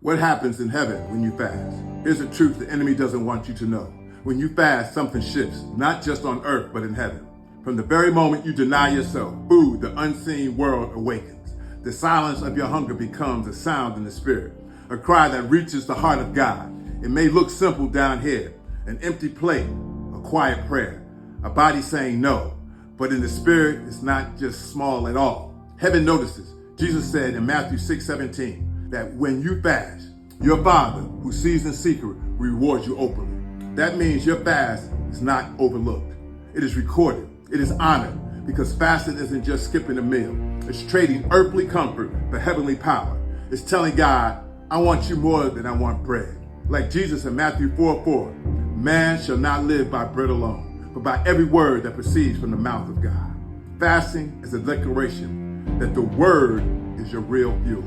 What happens in heaven when you fast? Here's the truth the enemy doesn't want you to know. When you fast, something shifts, not just on earth, but in heaven. From the very moment you deny yourself food, the unseen world awakens. The silence of your hunger becomes a sound in the spirit, a cry that reaches the heart of God. It may look simple down here, an empty plate, a quiet prayer, a body saying no, but in the spirit, it's not just small at all. Heaven notices. Jesus said in Matthew 6:17, that when you fast, your Father, who sees in secret, rewards you openly. That means your fast is not overlooked. It is recorded. It is honored, because fasting isn't just skipping a meal. It's trading earthly comfort for heavenly power. It's telling God, I want you more than I want bread. Like Jesus in Matthew 4:4, man shall not live by bread alone, but by every word that proceeds from the mouth of God. Fasting is a declaration that the word is your real fuel.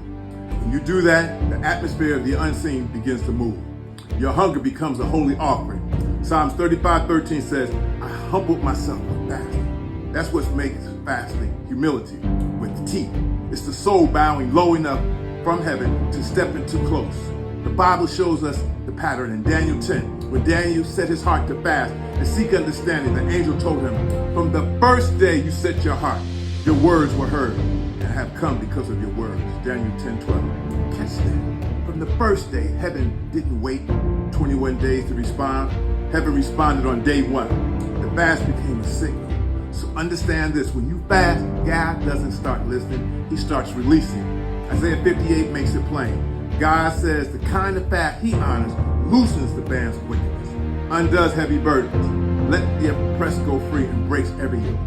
When you do that, the atmosphere of the unseen begins to move. Your hunger becomes a holy offering. Psalms 35:13 says, I humbled myself with fasting. That's what makes fasting humility with teeth. It's the soul bowing low enough from heaven to step into close. The Bible shows us the pattern in Daniel 10. When Daniel set his heart to fast and seek understanding, the angel told him, from the first day you set your heart, your words were heard and have come because of your words. Daniel 10:12. Catch that. From the first day, heaven didn't wait 21 days to respond. Heaven responded on day one. The fast became a signal. So understand this, when you fast, God doesn't start listening, he starts releasing. Isaiah 58 makes it plain. God says the kind of fast he honors loosens the bands of wickedness, undoes heavy burdens, let the oppressed go free, and breaks every yoke.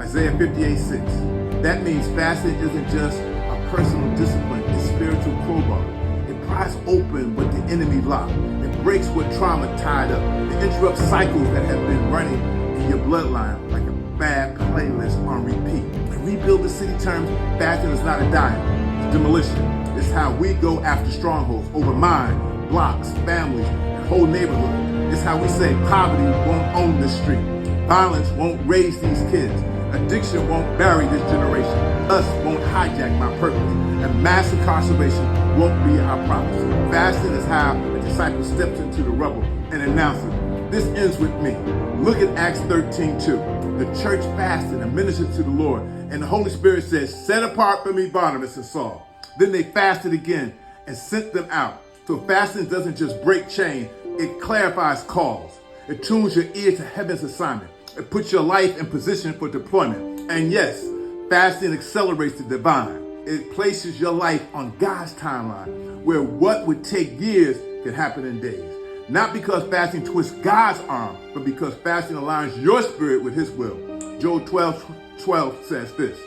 Isaiah 58:6. That means fasting isn't just a personal discipline, it's spiritual crowbar. It pries open what the enemy locked. It breaks what trauma tied up. It interrupts cycles that have been running in your bloodline like a bad playlist on repeat. In Rebuild the City terms, fasting is not a diet, it's demolition. It's how we go after strongholds over mind, blocks, families, and whole neighborhoods. It's how we say poverty won't own this street. Violence won't raise these kids. Addiction won't bury this generation. Lust won't hijack my purpose. And mass incarceration won't be our promise. Fasting is how a disciple steps into the rubble and announces, this ends with me. Look at Acts 13:2. The church fasted and ministered to the Lord. And the Holy Spirit says, set apart for me Barnabas and Saul. Then they fasted again and sent them out. So fasting doesn't just break chains, it clarifies calls. It tunes your ear to heaven's assignment. It puts your life in position for deployment. And yes, fasting accelerates the divine. It places your life on God's timeline, where what would take years can happen in days. Not because fasting twists God's arm, but because fasting aligns your spirit with his will. Joel 12:12 says this,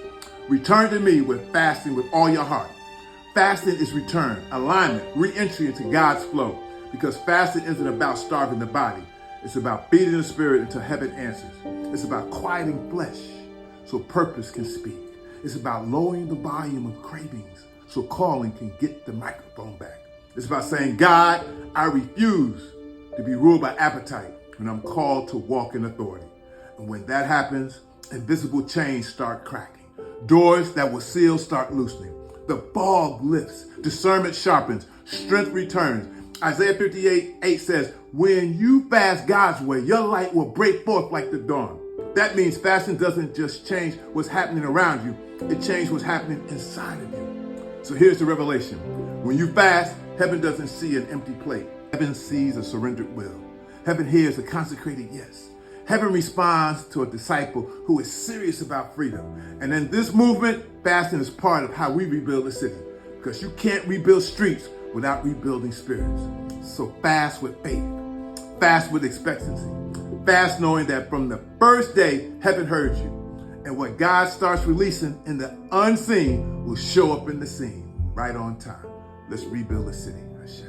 return to me with fasting with all your heart. Fasting is return, alignment, re-entry into God's flow. Because fasting isn't about starving the body. It's about feeding the spirit until heaven answers. It's about quieting flesh so purpose can speak. It's about lowering the volume of cravings so calling can get the microphone back. It's about saying, God, I refuse to be ruled by appetite when I'm called to walk in authority. And when that happens, invisible chains start cracking. Doors that were sealed start loosening. The fog lifts, discernment sharpens, strength returns. Isaiah 58:8 says, when you fast God's way, your light will break forth like the dawn. That means fasting doesn't just change what's happening around you, it changes what's happening inside of you. So here's the revelation. When you fast, heaven doesn't see an empty plate. Heaven sees a surrendered will. Heaven hears a consecrated yes. Heaven responds to a disciple who is serious about freedom. And in this movement, fasting is part of how we rebuild the city. Because you can't rebuild streets without rebuilding spirits. So fast with faith, fast with expectancy, fast knowing that from the first day, heaven heard you. And what God starts releasing in the unseen will show up in the seen right on time. Let's rebuild the city. Ashe.